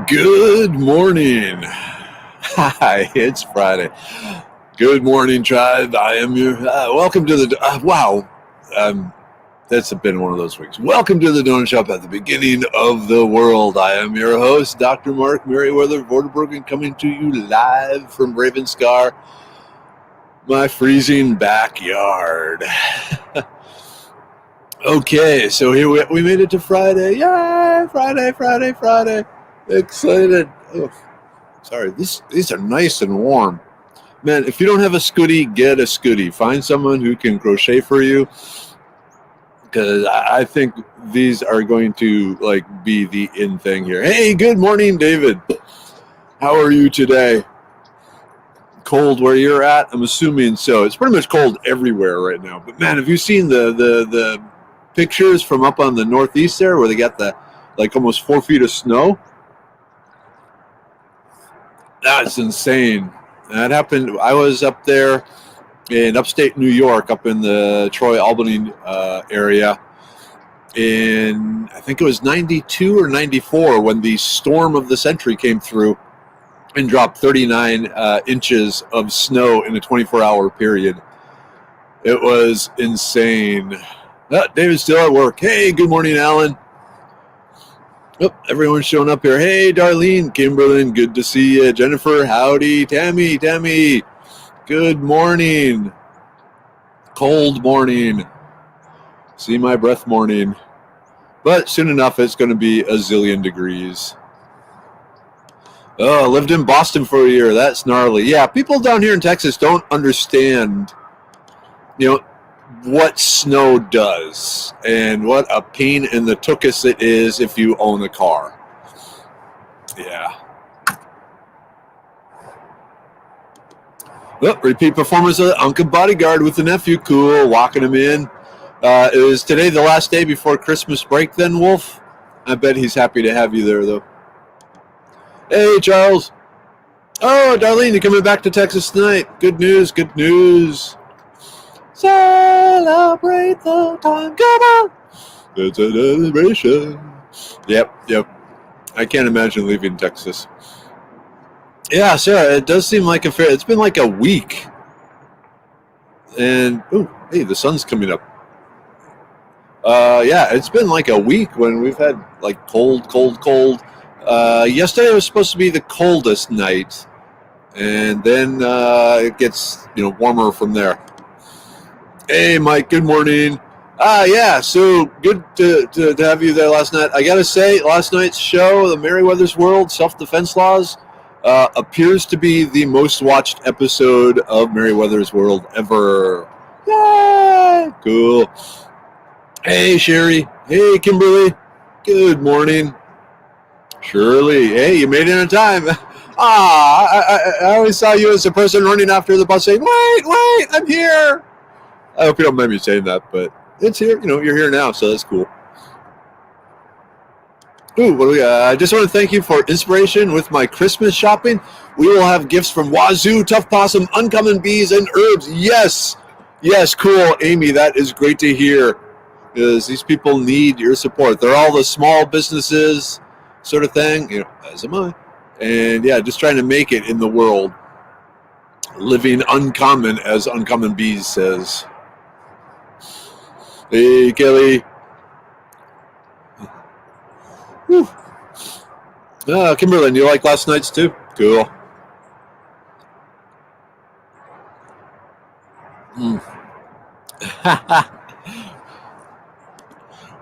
Good morning. Hi, it's Friday. Good morning, tribe. I am your. Welcome to the. Wow. That's been one of those weeks. Welcome to the Donut Shop at the beginning of the world. I am your host, Dr. Mark Merriweather Vorderbergen, coming to you live from Ravenscar, my freezing backyard. Okay, so here we made it to Friday. Yay! Friday. Excited. Oh, sorry, these are nice and warm. Man, if you don't have a scooty, get a scooty. Find someone who can crochet for you, because I think these are going to be the in thing here. Hey, good morning, David. How are you today? Cold where you're at? I'm assuming so. It's pretty much cold everywhere right now. But man, have you seen the pictures from up on the northeast there, where they got the almost 4 feet of snow? That's insane. That happened. I was up there in upstate New York, up in the Troy, Albany area, in I think it was 92 or 94 when the storm of the century came through and dropped 39 inches of snow in a 24-hour period. It was insane. David's still at work. Hey, good morning, Alan. Oh, everyone's showing up here. Hey, Darlene, Kimberlyn, good to see you. Jennifer, howdy. Tammy, good morning. Cold morning. See my breath morning. But soon enough, it's going to be a zillion degrees. Oh, I lived in Boston for a year. That's gnarly. Yeah, people down here in Texas don't understand, what snow does and what a pain in the tuchus it is if you own a car. Yeah. Oh, repeat performance of the Uncle Bodyguard with the nephew. Cool. Walking him in. Is today the last day before Christmas break then, Wolf? I bet he's happy to have you there, though. Hey, Charles. Oh, Darlene, you're coming back to Texas tonight. Good news. Celebrate the time. Come on. It's a celebration. Yep. I can't imagine leaving Texas. Yeah, Sarah, it does seem like it's been like a week. And, hey, the sun's coming up. Yeah, it's been like a week when we've had cold. Yesterday was supposed to be the coldest night. And then it gets, warmer from there. Hey, Mike, good morning. Yeah, so good to have you there last night. I got to say, last night's show, The Merriweather's World, Self-Defense Laws, appears to be the most watched episode of Merriweather's World ever. Yay! Cool. Hey, Sherry. Hey, Kimberly. Good morning. Shirley. Hey, you made it in time. I always saw you as a person running after the bus saying, wait, I'm here. I hope you don't mind me saying that, but it's here. You're here now, so that's cool. Ooh, what do we got? I just want to thank you for inspiration with my Christmas shopping. We will have gifts from Wazoo, Tough Possum, Uncommon Bees, and Herbs. Yes, cool, Amy. That is great to hear, because these people need your support. They're all the small businesses sort of thing, as am I. And yeah, just trying to make it in the world. Living uncommon, as Uncommon Bees says. Hey, Kelly. Whew. Kimberlyn, you like last night's too? Cool.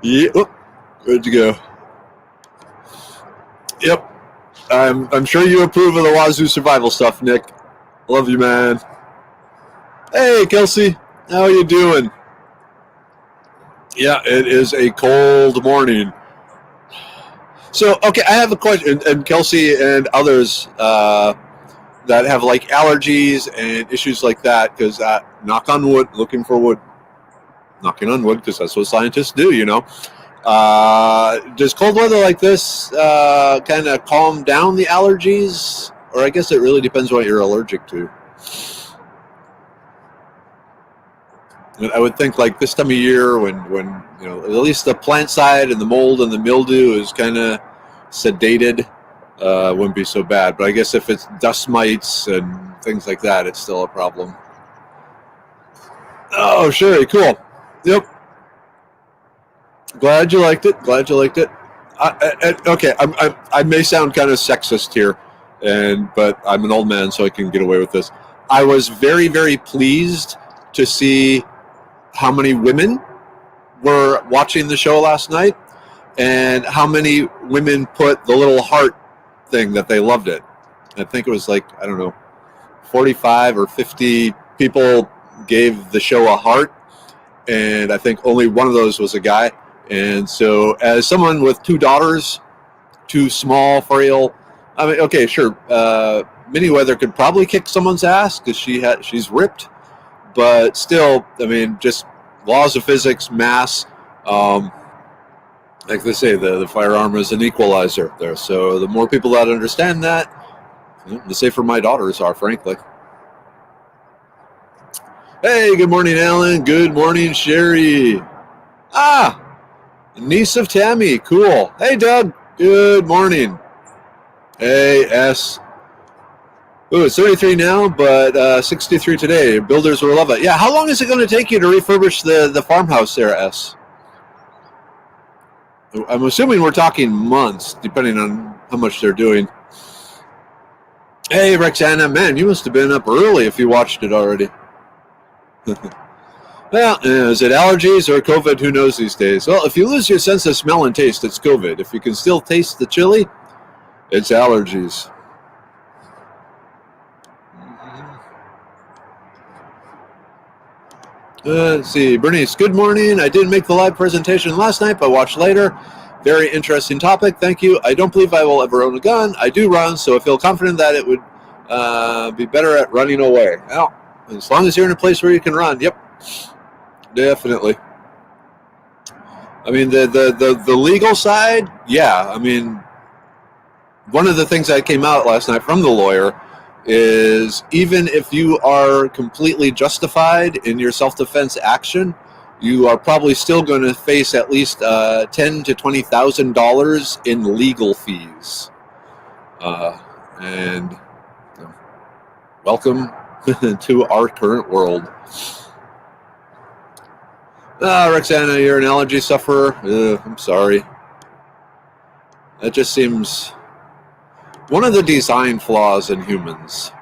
Yeah. Where'd you go? Yep. I'm sure you approve of the Wazoo survival stuff, Nick. Love you, man. Hey, Kelsey. How are you doing? Yeah, it is a cold morning. So, okay, I have a question, and Kelsey and others that have allergies and issues like that, because knock on wood, looking for wood, knocking on wood, because that's what scientists do, Does cold weather like this kind of calm down the allergies? Or I guess it really depends what you're allergic to. I would think like this time of year when at least the plant side and the mold and the mildew is kind of sedated, wouldn't be so bad. But I guess if it's dust mites and things like that, it's still a problem. Oh, sure, cool. Yep. Glad you liked it. Okay, I may sound kind of sexist here, but I'm an old man, so I can get away with this. I was very, very pleased to see how many women were watching the show last night, and how many women put the little heart thing that they loved it. I think it was like, I don't know, 45 or 50 people gave the show a heart, and I think only one of those was a guy. And so as someone with two daughters, too small, frail, I mean, okay, sure, Miniweather could probably kick someone's ass because she's ripped, but still, I mean, just laws of physics, mass, like they say, the firearm is an equalizer there. So the more people that understand that, the safer my daughters are, frankly. Hey, good morning, Alan. Good morning, Sherry. Niece of Tammy. Cool. Hey, Doug. Good morning. Hey, S. Ooh, it's 33 now, but 63 today. Builders will love it. Yeah, how long is it going to take you to refurbish the farmhouse there, S? I'm assuming we're talking months, depending on how much they're doing. Hey, Rexana, man, you must have been up early if you watched it already. Well, is it allergies or COVID? Who knows these days? Well, if you lose your sense of smell and taste, it's COVID. If you can still taste the chili, it's allergies. Let's see. Bernice, good morning. I didn't make the live presentation last night, but watched later. Very interesting topic. Thank you. I don't believe I will ever own a gun. I do run, so I feel confident that it would be better at running away. Well, as long as you're in a place where you can run. Yep. Definitely. I mean, the legal side, yeah. I mean, one of the things that came out last night from the lawyer is even if you are completely justified in your self-defense action, you are probably still going to face at least $10,000 to $20,000 in legal fees. And welcome to our current world. Roxana, you're an allergy sufferer. I'm sorry. That just seems one of the design flaws in humans.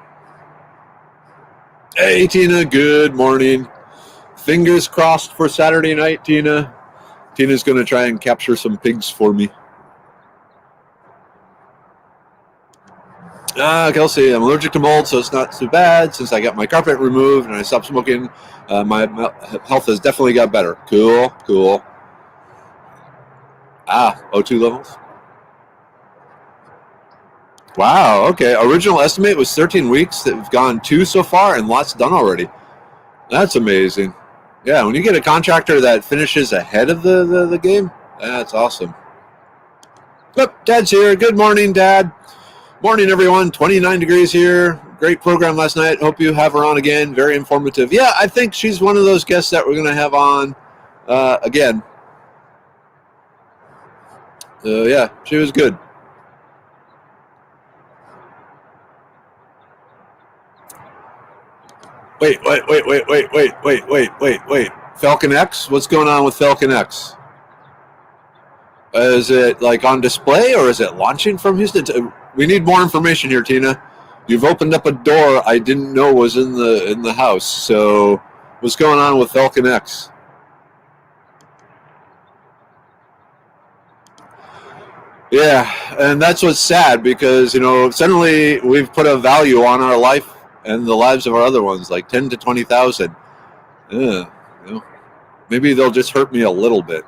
Hey, Tina, good morning. Fingers crossed for Saturday night, Tina. Tina's going to try and capture some pigs for me. Kelsey, I'm allergic to mold, so it's not too bad. Since I got my carpet removed and I stopped smoking, my health has definitely got better. Cool. O2 levels. Wow, okay. Original estimate was 13 weeks. They've gone 2 so far, and lots done already. That's amazing. Yeah, when you get a contractor that finishes ahead of the game, that's awesome. Yep, Dad's here. Good morning, Dad. Morning, everyone. 29 degrees here. Great program last night. Hope you have her on again. Very informative. Yeah, I think she's one of those guests that we're going to have on again. Yeah, she was good. Wait. Falcon X? What's going on with Falcon X? Is it like on display or is it launching from Houston? We need more information here, Tina. You've opened up a door I didn't know was in the house. So what's going on with Falcon X? Yeah, and that's what's sad because, suddenly we've put a value on our life and the lives of our other ones, like 10 to 20,000. Maybe they'll just hurt me a little bit.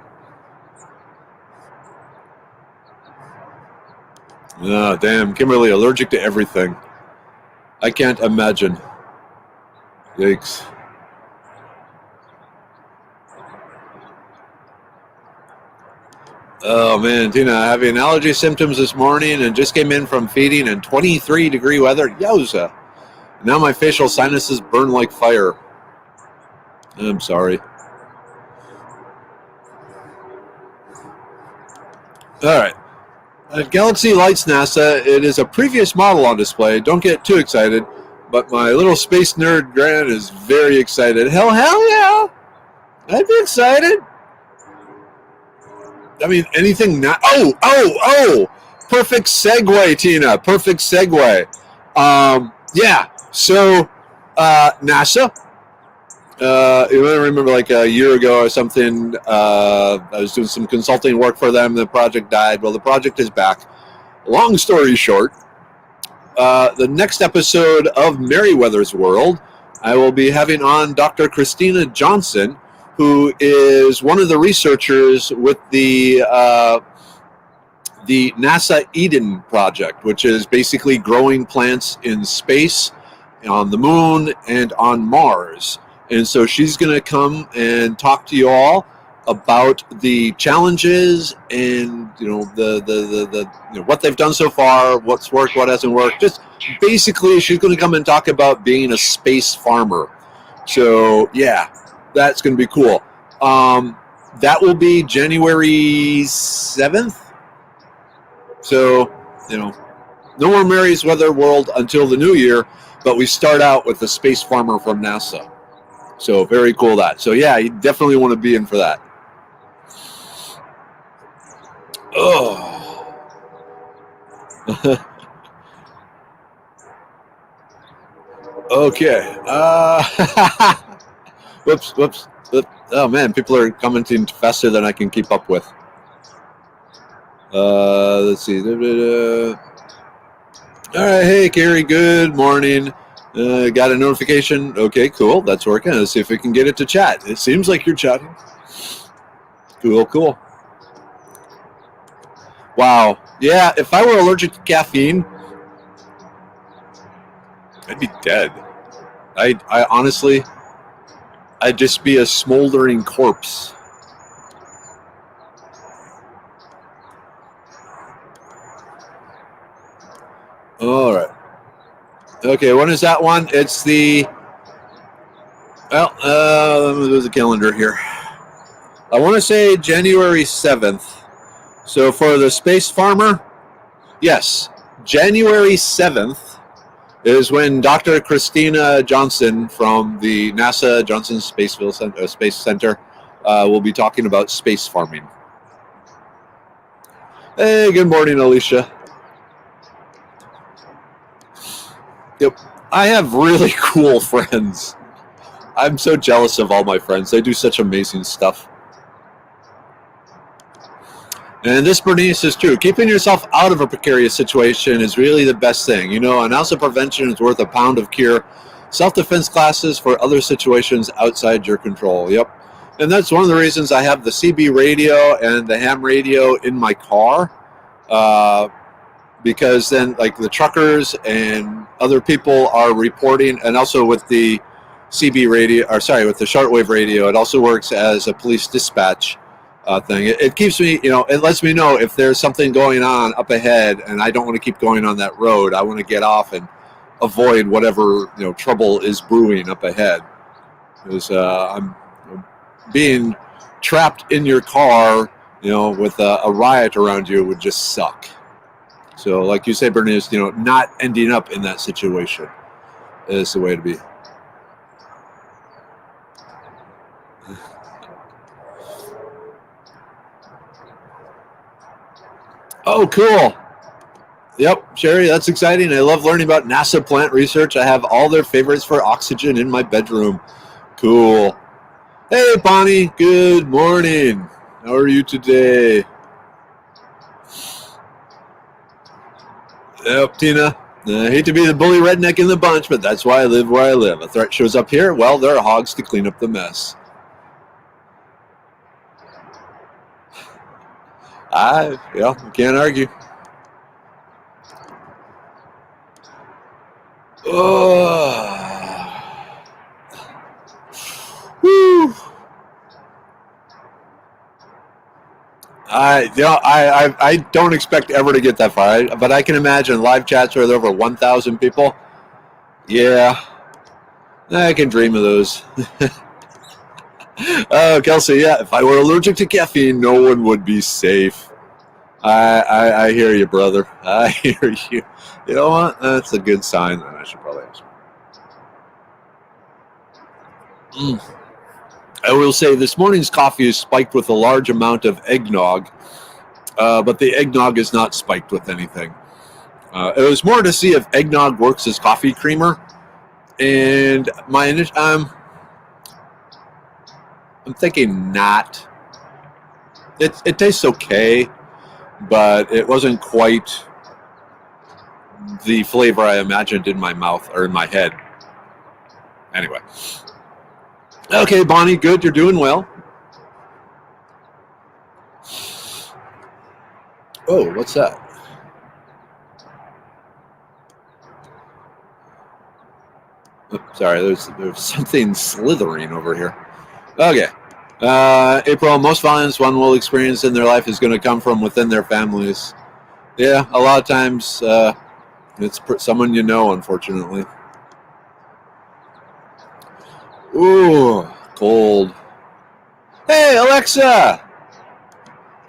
Oh, damn, Kimberly, allergic to everything. I can't imagine. Yikes. Oh, man, Tina, having allergy symptoms this morning and just came in from feeding in 23-degree weather. Yowza. Now my facial sinuses burn like fire. I'm sorry. All right. Galaxy Lights NASA. It is a previous model on display. Don't get too excited, but my little space nerd Grant is very excited. Hell yeah! I'd be excited. I mean, anything now. Oh! Perfect segue, Tina. Perfect segue. Yeah. So, NASA. You might remember like a year ago or something, I was doing some consulting work for them. The project died. Well, the project is back. Long story short, the next episode of Merriweather's World, I will be having on Dr. Christina Johnson, who is one of the researchers with the NASA Eden project, which is basically growing plants in space, on the moon, and on Mars. And so she's going to come and talk to you all about the challenges and the what they've done so far, what's worked, what hasn't worked. Just basically, she's going to come and talk about being a space farmer. So yeah, that's going to be cool. That will be January 7th. So no more Merriweather World until the new year, but we start out with the space farmer from NASA. So very cool that. So yeah, you definitely want to be in for that. Oh. Okay. Whoops. Oh man, people are commenting faster than I can keep up with. Let's see. All right. Hey, Carrie. Good morning. Got a notification. Okay, cool. That's working. Let's see if we can get it to chat. It seems like you're chatting. Cool. Wow. Yeah, if I were allergic to caffeine, I'd be dead. I honestly, I'd just be a smoldering corpse. All right. Okay, when is that one? It's the... Well, let me lose the calendar here. I want to say January 7th. So for the space farmer, yes, January 7th is when Dr. Christina Johnson from the NASA Johnson Space Center will be talking about space farming. Hey, good morning, Alicia. Yep, I have really cool friends. I'm so jealous of all my friends. They do such amazing stuff. And this, Bernice, is true. Keeping yourself out of a precarious situation is really the best thing. An ounce of prevention is worth a pound of cure. Self-defense classes for other situations outside your control. Yep. And that's one of the reasons I have the CB radio and the ham radio in my car. Because then, like, the truckers and other people are reporting, and also with the CB radio, with the shortwave radio, it also works as a police dispatch thing. It keeps me, it lets me know if there's something going on up ahead and I don't want to keep going on that road. I want to get off and avoid whatever, trouble is brewing up ahead. Because I'm being trapped in your car, with a riot around you would just suck. So like you say, Bernice, not ending up in that situation is the way to be. Oh, cool. Yep, Sherry, that's exciting. I love learning about NASA plant research. I have all their favorites for oxygen in my bedroom. Cool. Hey, Bonnie, good morning. How are you today? Yep, Tina. I hate to be the bully redneck in the bunch, but that's why I live where I live. A threat shows up here, well, there are hogs to clean up the mess. Can't argue. Oh. Whew. I don't expect ever to get that far, but I can imagine live chats with over 1,000 people. Yeah, I can dream of those. Oh, Kelsey, yeah. If I were allergic to caffeine, no one would be safe. I hear you, brother. I hear you. You know what? That's a good sign. Then I should probably ask. I will say this morning's coffee is spiked with a large amount of eggnog, but the eggnog is not spiked with anything. It was more to see if eggnog works as coffee creamer, and I'm thinking not. It tastes okay, but it wasn't quite the flavor I imagined in my mouth or in my head. Anyway. Okay, Bonnie, good. You're doing well. Oh, what's that? Oh, sorry, there's something slithering over here. Okay. April, most violence one will experience in their life is going to come from within their families. Yeah, a lot of times it's someone you know, unfortunately. Ooh, cold. Hey, Alexa!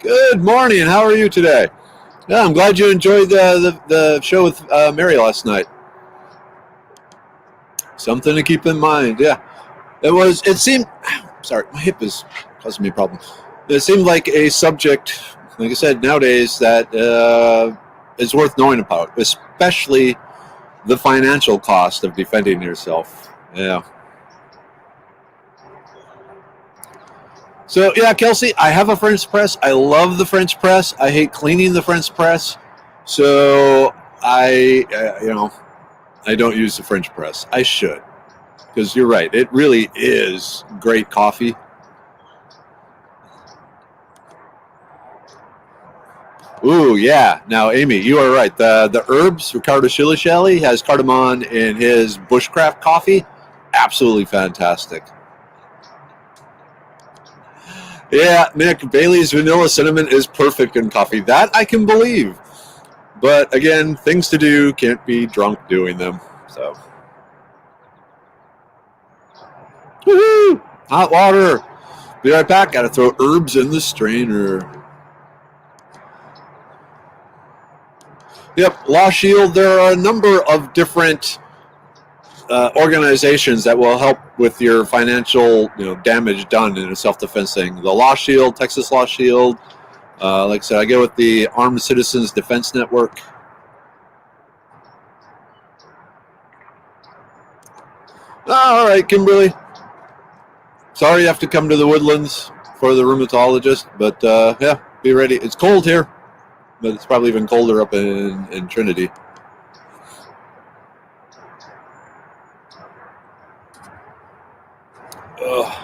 Good morning. How are you today? Yeah, I'm glad you enjoyed the show with Mary last night. Something to keep in mind. Yeah, it seemed. Sorry, my hip is causing me problems. It seemed like a subject, like I said, nowadays that is worth knowing about, especially the financial cost of defending yourself. Yeah. So yeah, Kelsey, I have a French press. I love the French press. I hate cleaning the French press. So I don't use the French press. I should, because you're right. It really is great coffee. Ooh, yeah. Now, Amy, you are right. The herbs, Ricardo Shilly has cardamom in his bushcraft coffee. Absolutely fantastic. Yeah, Nick, Bailey's vanilla cinnamon is perfect in coffee. That I can believe. But again, things to do, can't be drunk doing them. So, woohoo! Hot water. Be right back. Got to throw herbs in the strainer. Yep, Law Shield. There are a number of different organizations that will help with your financial, damage done in a self-defense thing. The Law Shield, Texas Law Shield. Like I said, I go with the Armed Citizens Defense Network. All right, Kimberly. Sorry you have to come to the Woodlands for the rheumatologist, but yeah, be ready. It's cold here, but it's probably even colder up in Trinity. Ugh.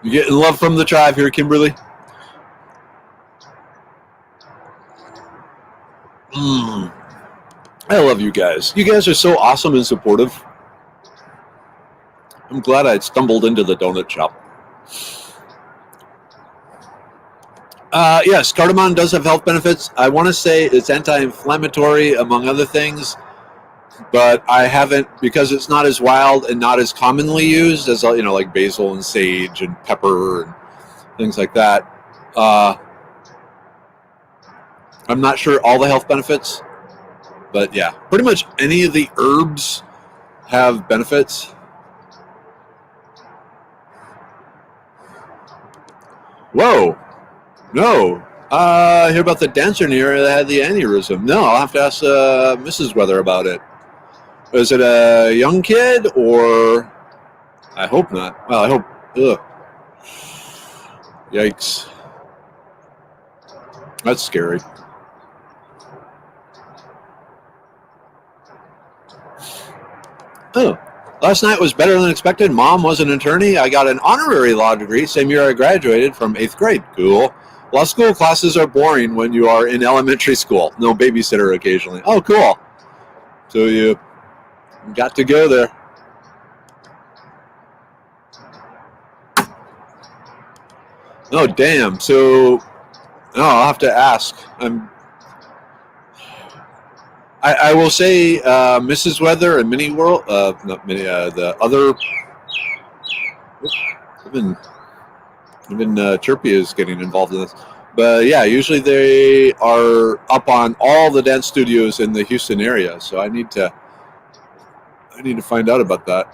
You getting love from the tribe here, Kimberly? I love you guys. You guys are so awesome and supportive. I'm glad I stumbled into the donut shop. Yes, cardamom does have health benefits. I want to say it's anti-inflammatory, among other things, but I haven't, because it's not as wild and not as commonly used as, like basil and sage and pepper and things like that. I'm not sure all the health benefits, but yeah, pretty much any of the herbs have benefits. Whoa. No. I hear about the dancer in the area that had the aneurysm. No, I'll have to ask Mrs. Weather about it. Is it a young kid or... I hope not. Well, I hope... Ugh. Yikes. That's scary. Oh. Last night was better than expected. Mom was an attorney. I got an honorary law degree same year I graduated from 8th grade. Cool. Law school classes are boring when you are in elementary school. No babysitter occasionally. Oh, cool. So you got to go there. Oh, damn. So, I'll have to ask. I will say Mrs. Weather and Mini World, not Mini, the other. Even Chirpy is getting involved in this. But yeah, usually they are up on all the dance studios in the Houston area. So I need to find out about that.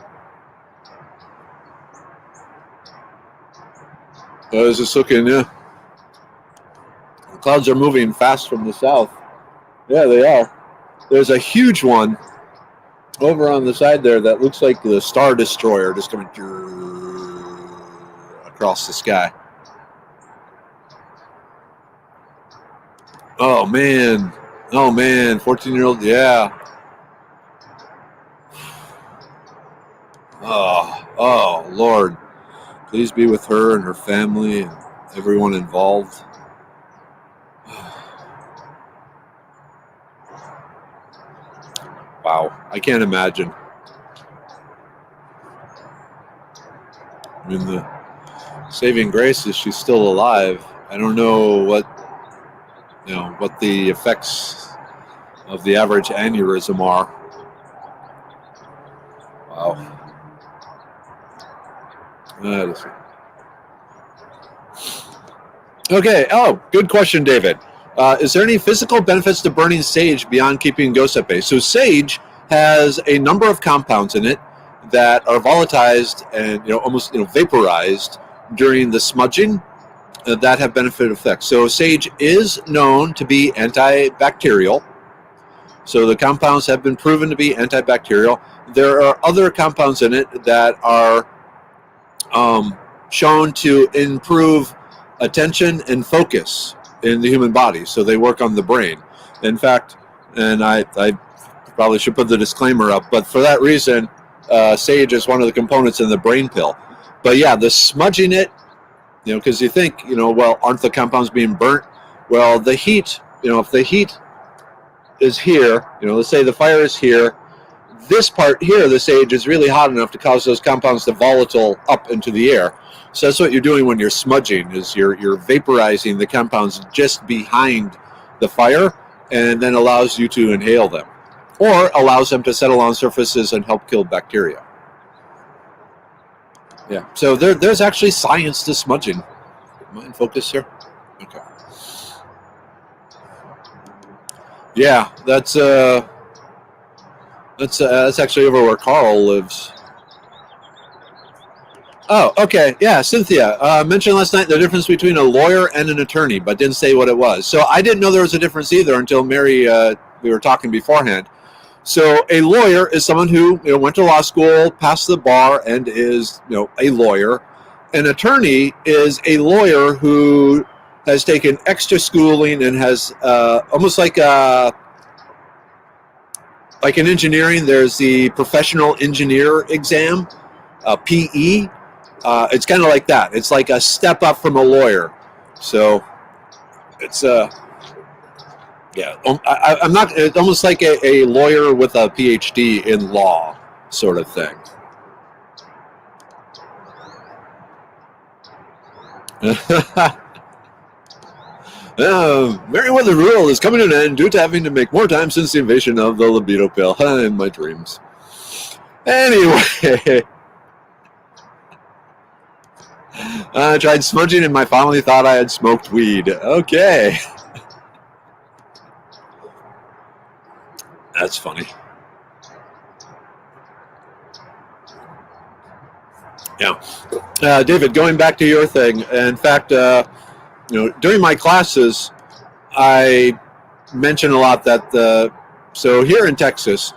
I was just looking, yeah. The clouds are moving fast from the south. Yeah, they are. There's a huge one over on the side there that looks like the Star Destroyer just coming across the sky. Oh man, 14-year-old, yeah. Oh Lord, please be with her and her family and everyone involved. Wow, I can't imagine. I mean, the saving grace is she's still alive. I don't know what the effects of the average aneurysm are. Wow. Okay. Oh, good question, David. Is there any physical benefits to burning sage beyond keeping ghosts at bay? So sage has a number of compounds in it that are volatilized and almost vaporized during the smudging that have benefit effects. So sage is known to be antibacterial. So the compounds have been proven to be antibacterial. There are other compounds in it that are shown to improve attention and focus in the human body. So they work on the brain. In fact, and I probably should put the disclaimer up, but for that reason, sage is one of the components in the brain pill. But yeah, the smudging it, because you think, well, aren't the compounds being burnt? Well, the heat, if the heat is here, let's say the fire is here, this part here, the sage, is really hot enough to cause those compounds to volatile up into the air. So that's what you're doing when you're smudging, is you're vaporizing the compounds just behind the fire, and then allows you to inhale them, or allows them to settle on surfaces and help kill bacteria. Yeah, so there's actually science to smudging. Am I in focus here? Okay. Yeah, that's actually over where Carl lives. Oh, okay. Yeah, Cynthia mentioned last night the difference between a lawyer and an attorney, but didn't say what it was. So I didn't know there was a difference either until Mary, we were talking beforehand. So a lawyer is someone who went to law school, passed the bar, and is a lawyer. An attorney is a lawyer who has taken extra schooling and has almost like an engineering. There's the professional engineer exam, PE. It's kind of like that. It's like a step up from a lawyer. So it's yeah, I'm not. It's almost like a lawyer with a PhD in law, sort of thing. Meriwether Rural is coming to an end due to having to make more time since the invasion of the libido pill in my dreams. Anyway, I tried smudging and my family thought I had smoked weed. Okay. That's funny. Yeah. David, going back to your thing, in fact, during my classes, I mention a lot that so here in Texas,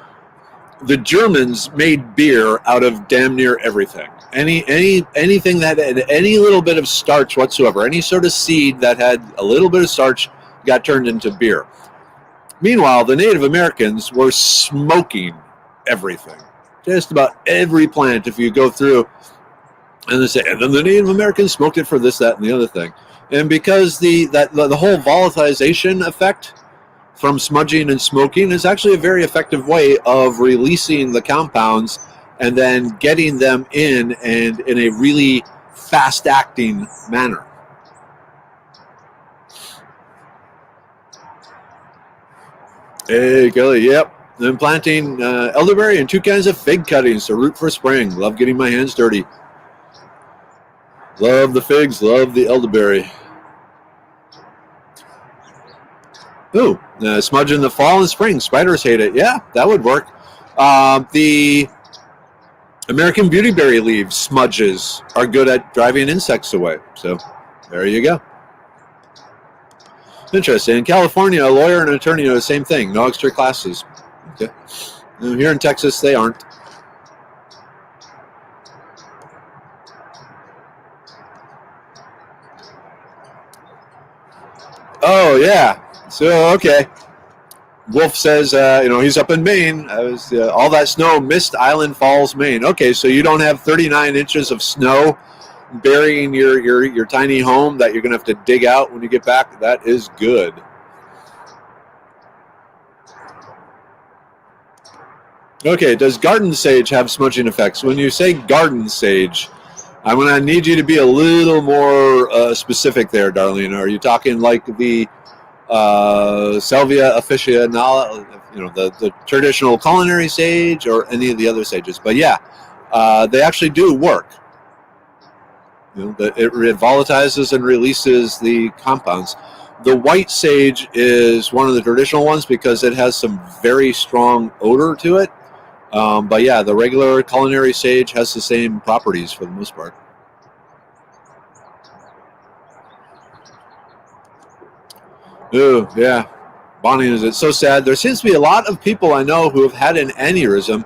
the Germans made beer out of damn near everything. Anything that had any little bit of starch whatsoever, any sort of seed that had a little bit of starch got turned into beer. Meanwhile, the Native Americans were smoking everything. Just about every plant, if you go through, and they say, and then the Native Americans smoked it for this, that, and the other thing. And because the whole volatilization effect from smudging and smoking is actually a very effective way of releasing the compounds and then getting them in, and in a really fast-acting manner. Hey, Kelly, yep. I'm planting elderberry and 2 kinds of fig cuttings to root for spring. Love getting my hands dirty. Love the figs, love the elderberry. Ooh, smudge in the fall and spring. Spiders hate it. Yeah, that would work. The American beautyberry leaves smudges are good at driving insects away. So there you go. Interesting. In California, a lawyer and an attorney do the same thing. No extra classes. Okay. Here in Texas, they aren't. Oh, yeah. So, okay. Wolf says, he's up in Maine. All that snow, Mist Island Falls, Maine. Okay, so you don't have 39 inches of snow burying your tiny home that you're going to have to dig out when you get back. That is good. Okay, does garden sage have smudging effects? When you say garden sage, I'm going to need you to be a little more specific there, Darlene. Are you talking like the Salvia officinale, the traditional culinary sage, or any of the other sages? But yeah, they actually do work. It volatilizes and releases the compounds. The white sage is one of the traditional ones because it has some very strong odor to it. But yeah, the regular culinary sage has the same properties for the most part. Ooh, yeah. Bonnie, is it so sad? There seems to be a lot of people I know who have had an aneurysm.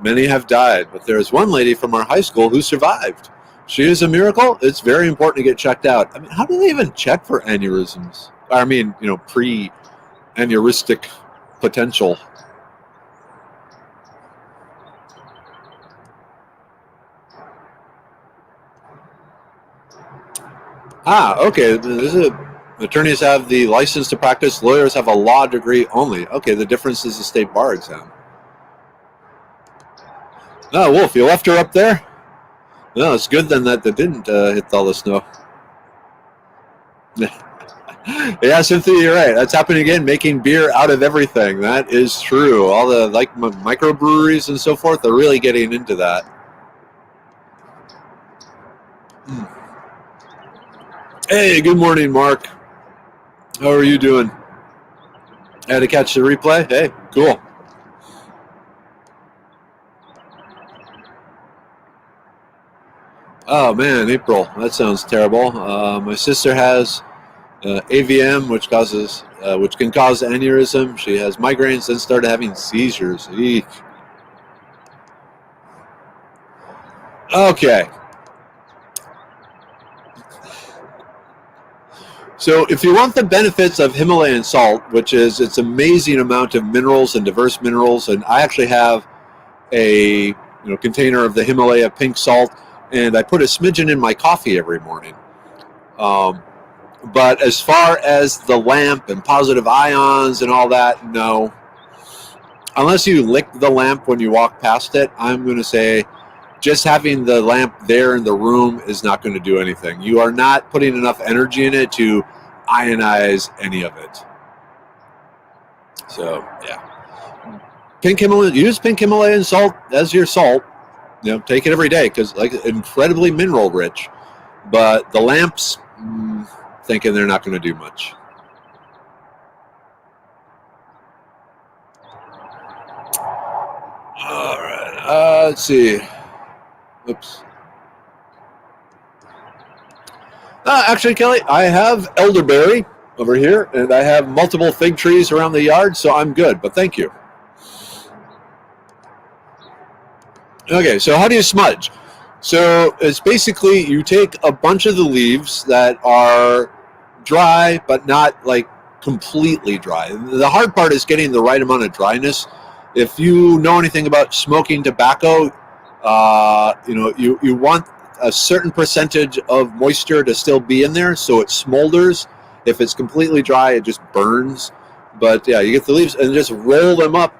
Many have died, but there's one lady from our high school who survived. She is a miracle. It's very important to get checked out. I mean, how do they even check for aneurysms? I mean, pre-aneurystic potential. Okay. Attorneys have the license to practice. Lawyers have a law degree only. Okay, the difference is the state bar exam. No, Wolf, you left her up there? No, it's good then that they didn't hit all the snow. Yeah, Cynthia, you're right. That's happening again, making beer out of everything. That is true. All the microbreweries and so forth are really getting into that. Hey, good morning, Mark. How are you doing? Had to catch the replay? Hey, cool. Oh man, April. That sounds terrible. My sister has AVM, which can cause aneurysm. She has migraines, then started having seizures. Eek. Okay. So if you want the benefits of Himalayan salt, which is its amazing amount of minerals and diverse minerals, and I actually have a container of the Himalaya pink salt, and I put a smidgen in my coffee every morning. But as far as the lamp and positive ions and all that, no. Unless you lick the lamp when you walk past it, I'm going to say just having the lamp there in the room is not going to do anything. You are not putting enough energy in it to ionize any of it. So, yeah. Use pink Himalayan salt as your salt. Take it every day because incredibly mineral rich. But the lamps, thinking they're not going to do much. All right. Let's see. Oops. Actually, Kelly, I have elderberry over here, and I have multiple fig trees around the yard, so I'm good. But thank you. Okay, so how do you smudge? So it's basically you take a bunch of the leaves that are dry, but not completely dry. The hard part is getting the right amount of dryness. If you know anything about smoking tobacco, you want a certain percentage of moisture to still be in there so it smolders. If it's completely dry, it just burns. But yeah, you get the leaves and just roll them up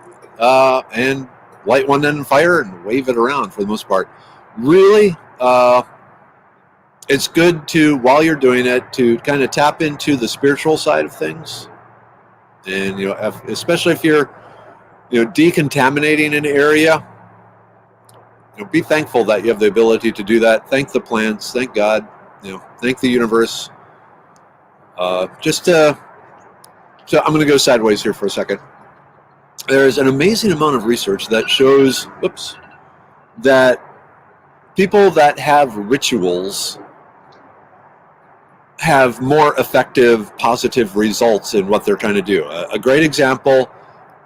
and light one end on fire and wave it around for the most part. Really, it's good to, while you're doing it, to kind of tap into the spiritual side of things. And, especially if you're, decontaminating an area, be thankful that you have the ability to do that. Thank the plants. Thank God. thank the universe. So I'm going to go sideways here for a second. There's an amazing amount of research that shows, that people that have rituals have more effective, positive results in what they're trying to do. A great example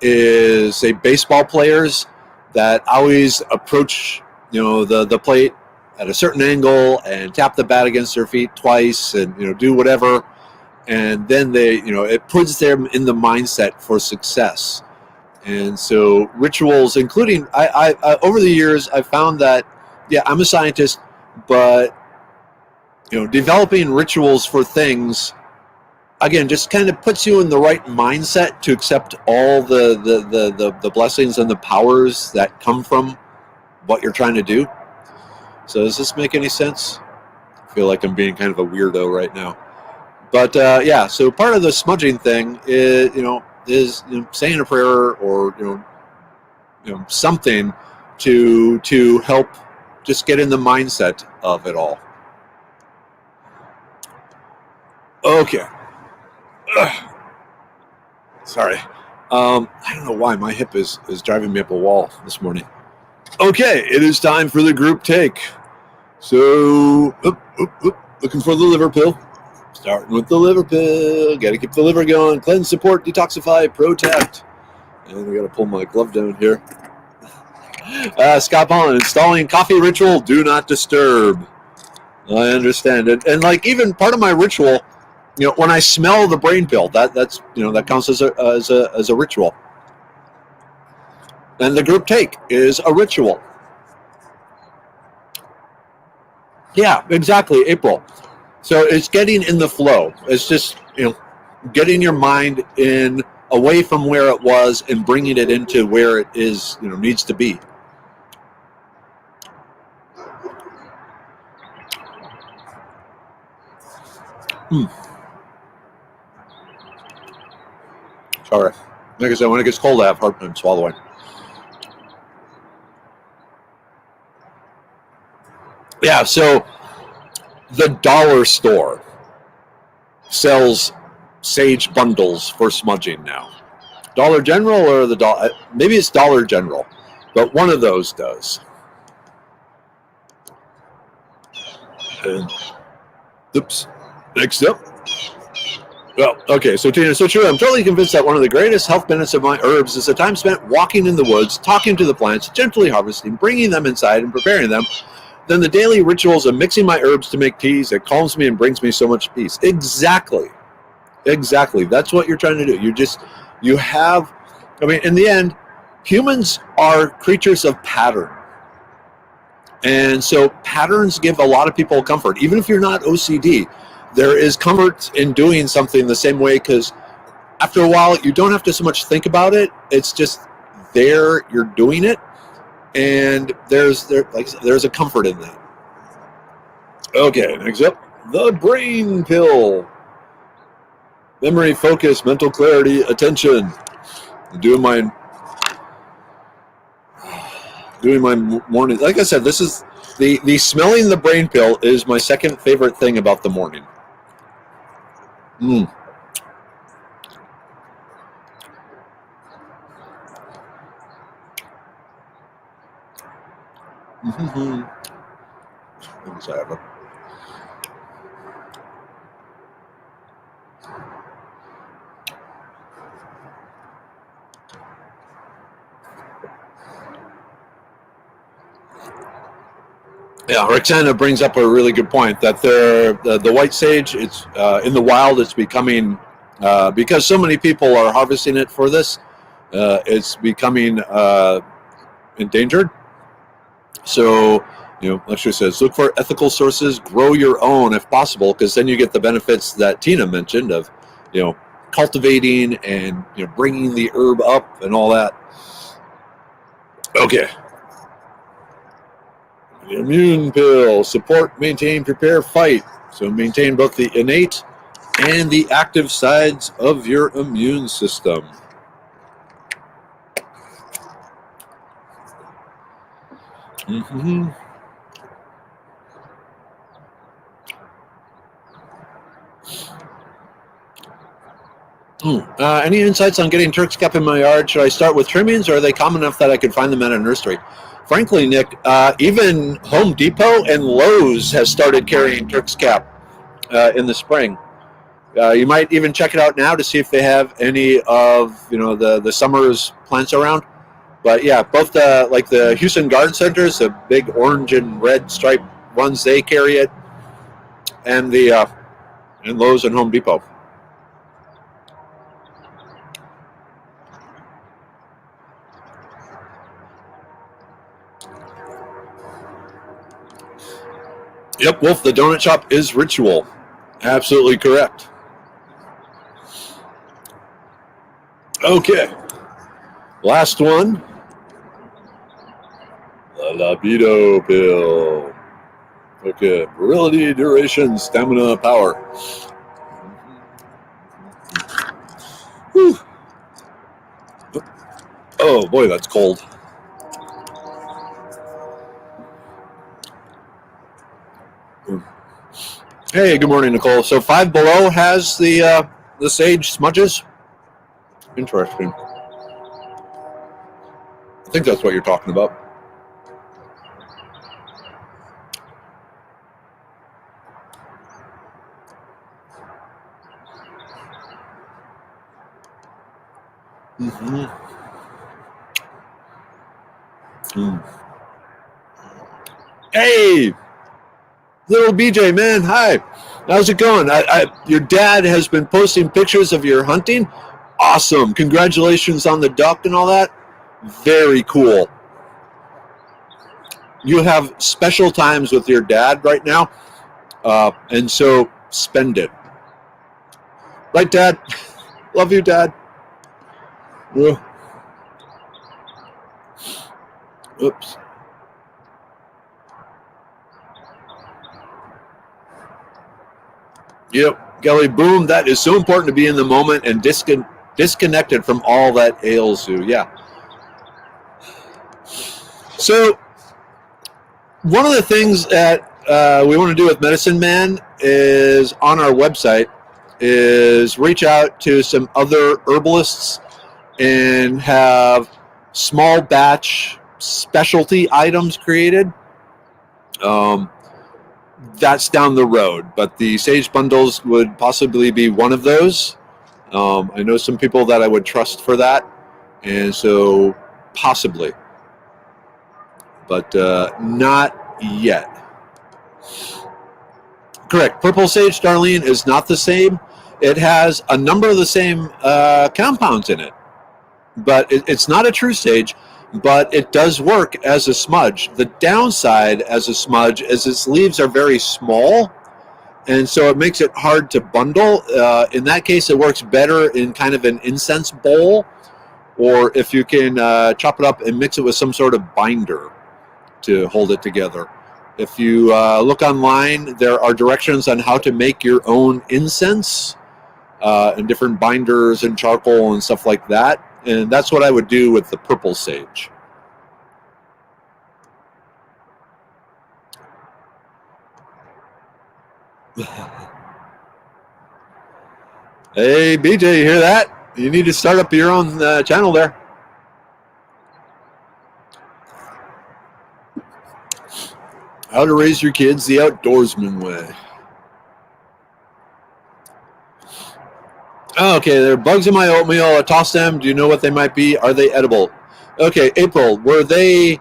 is, say, baseball players that always approach, the plate at a certain angle and tap the bat against their feet twice, and do whatever, and then it puts them in the mindset for success. And so rituals, including I over the years, I found that, yeah, I'm a scientist, but developing rituals for things, again, just kind of puts you in the right mindset to accept all the blessings and the powers that come from what you're trying to do. So does this make any sense? I feel like I'm being kind of a weirdo right now. But yeah, so part of the smudging thing is saying a prayer, or something to help just get in the mindset of it all. Okay. Ugh. Sorry. I don't know why my hip is driving me up a wall this morning. Okay, it is time for the group take. So, looking for the liver pill. Starting with the liver pill. Got to keep the liver going. Cleanse, support, detoxify, protect. And I got to pull my glove down here. Scott Pollen, installing coffee ritual, do not disturb. I understand it. And like, even part of my ritual, when I smell the brain pill, that's that counts as a ritual. And the group take is a ritual. Yeah, exactly, April. So it's getting in the flow. It's just getting your mind in away from where it was and bringing it into where it is needs to be. Sorry. Like I said, when it gets cold, I have a hard time swallowing. Yeah, so the dollar store sells sage bundles for smudging now. Dollar General or maybe it's Dollar General, but one of those does. And, oops. Next up. Well, okay, so Tina, so true. I'm totally convinced that one of the greatest health benefits of my herbs is the time spent walking in the woods, talking to the plants, gently harvesting, bringing them inside and preparing them. Then the daily rituals of mixing my herbs to make teas, it calms me and brings me so much peace. Exactly. That's what you're trying to do. In the end, humans are creatures of pattern. And so patterns give a lot of people comfort. Even if you're not OCD, there is comfort in doing something the same way, because after a while, you don't have to so much think about it. It's just there, you're doing it. And there's a comfort in that. Okay, next up, the brain pill. Memory, focus, mental clarity, attention. Doing my morning. Like I said, this is the smelling the brain pill is my second favorite thing about the morning. Yeah, Roxana brings up a really good point that the white sage, it's in the wild, it's becoming because so many people are harvesting it for this, it's becoming endangered. So, Lecture says, look for ethical sources, grow your own if possible, because then you get the benefits that Tina mentioned of, cultivating and bringing the herb up and all that. Okay. The immune pill, support, maintain, prepare, fight. So maintain both the innate and the active sides of your immune system. Any insights on getting Turk's cap in my yard? Should I start with trimmings, or are they common enough that I could find them at a nursery? Frankly, Nick, even Home Depot and Lowe's has started carrying Turk's cap in the spring. You might even check it out now to see if they have any of the summer's plants around. But yeah, both the Houston Garden Centers, the big orange and red striped ones, they carry it, and the and Lowe's and Home Depot. Yep, Wolf, the donut shop is ritual. Absolutely correct. Okay. Last one. The libido pill. Okay. Virility, duration, stamina, power. Whew. Oh, boy, that's cold. Hey, good morning, Nicole. So Five Below has the sage smudges. Interesting. I think that's what you're talking about. Mm-hmm. Hey, little BJ, man. Hi. How's it going? Your dad has been posting pictures of your hunting. Awesome. Congratulations on the duck and all that. Very cool. You have special times with your dad right now, and so spend it. Right, Dad? Love you, Dad. Oops. Yep, Kelly, boom. That is so important to be in the moment and disconnected from all that ails you. Yeah. So, one of the things that we want to do with Medicine Man is on our website is reach out to some other herbalists and have small batch specialty items created. That's down the road, but the sage bundles would possibly be one of those. I know some people that I would trust for that, and so possibly, but not yet. Correct. Purple sage, Darlene, is not the same. It has a number of the same compounds in it, but it's not a true sage, but it does work as a smudge. The downside as a smudge is its leaves are very small, and so it makes it hard to bundle. In that case, it works better in kind of an incense bowl, or if you can chop it up and mix it with some sort of binder to hold it together. If you look online, there are directions on how to make your own incense and different binders and charcoal and stuff like that. And that's what I would do with the purple sage. Hey, BJ, you hear that? You need to start up your own channel there. How to raise your kids the outdoorsman way. Oh, okay, there are bugs in my oatmeal. I toss them. Do you know what they might be? Are they edible? Okay, April, were they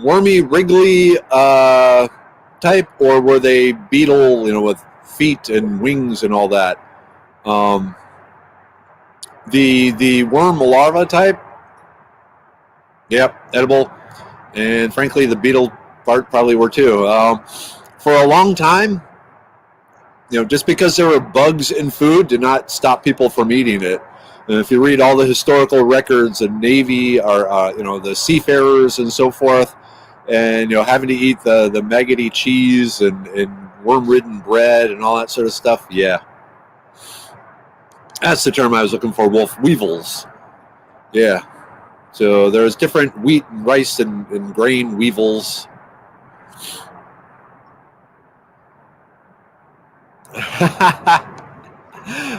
wormy, wriggly type, or were they beetle, with feet and wings and all that? The worm larva type, yep, edible. And frankly, the beetle part probably were too. For a long time, just because there were bugs in food did not stop people from eating it. And if you read all the historical records of Navy or the seafarers and so forth, and having to eat the maggoty cheese and worm-ridden bread and all that sort of stuff, yeah, that's the term I was looking for. Wolf, weevils. Yeah. So there's different wheat and rice and grain weevils.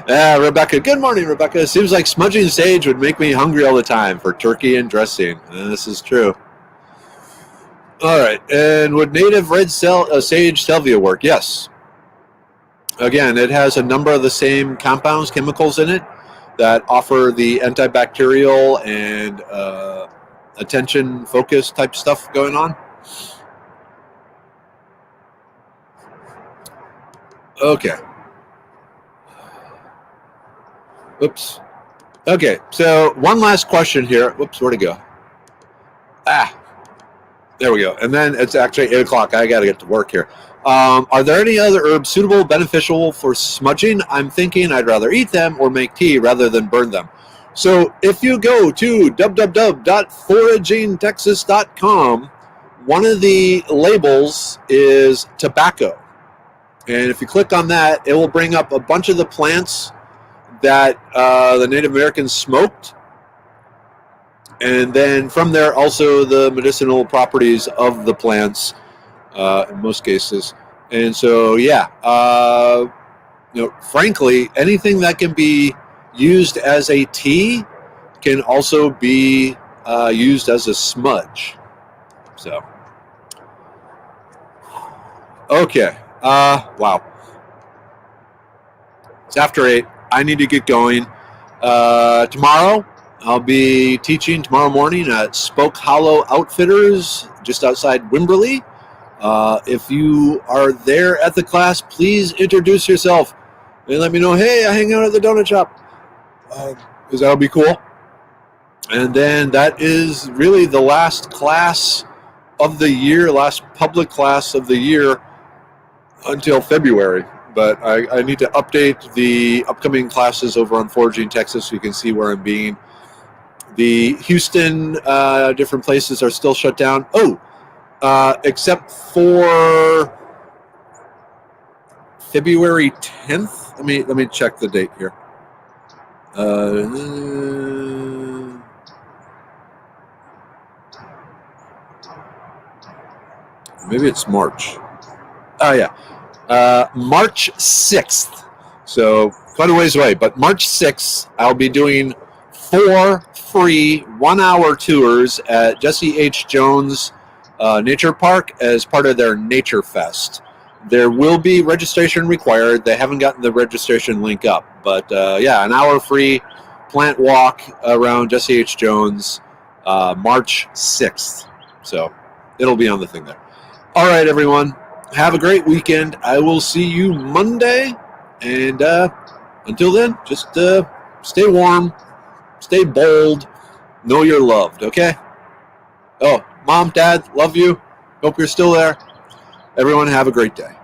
Yeah, Rebecca. Good morning, Rebecca. Seems like smudging sage would make me hungry all the time for turkey and dressing. This is true. All right. And would native red sage salvia work? Yes. Again, it has a number of the same compounds, chemicals in it that offer the antibacterial and attention focus type stuff going on. Okay. Oops. Okay, so one last question here. Whoops, where'd it go? There we go. And then it's actually 8 o'clock. I got to get to work here. Are there any other herbs suitable, beneficial for smudging? I'm thinking I'd rather eat them or make tea rather than burn them. So if you go to www.foragingtexas.com, one of the labels is tobacco. And if you click on that, it will bring up a bunch of the plants that the Native Americans smoked. And then from there, also the medicinal properties of the plants in most cases. And so, yeah, frankly, anything that can be used as a tea can also be used as a smudge. So, okay. Wow. It's after 8. I need to get going. Tomorrow, I'll be teaching tomorrow morning at Spoke Hollow Outfitters just outside Wimberley. If you are there at the class, please introduce yourself and let me know, hey, I hang out at the donut shop, because that'll be cool. And then that is really the last class of the year, last public class of the year until February. But I need to update the upcoming classes over on Foraging Texas so you can see where I'm being. The Houston different places are still shut down. Except for February 10th. Let me check the date here. Maybe it's March. Oh yeah, March 6th. So quite a ways away. But March 6th, I'll be doing 4 free 1-hour tours at Jesse H. Jones Nature Park as part of their Nature Fest. There will be registration required. They haven't gotten the registration link up, but yeah, an hour free plant walk around Jesse H. Jones, March 6th. So it'll be on the thing there. All right, everyone. Have a great weekend. I will see you Monday. And until then, just stay warm, stay bold, know you're loved, okay? Oh, Mom, Dad, love you. Hope you're still there. Everyone have a great day.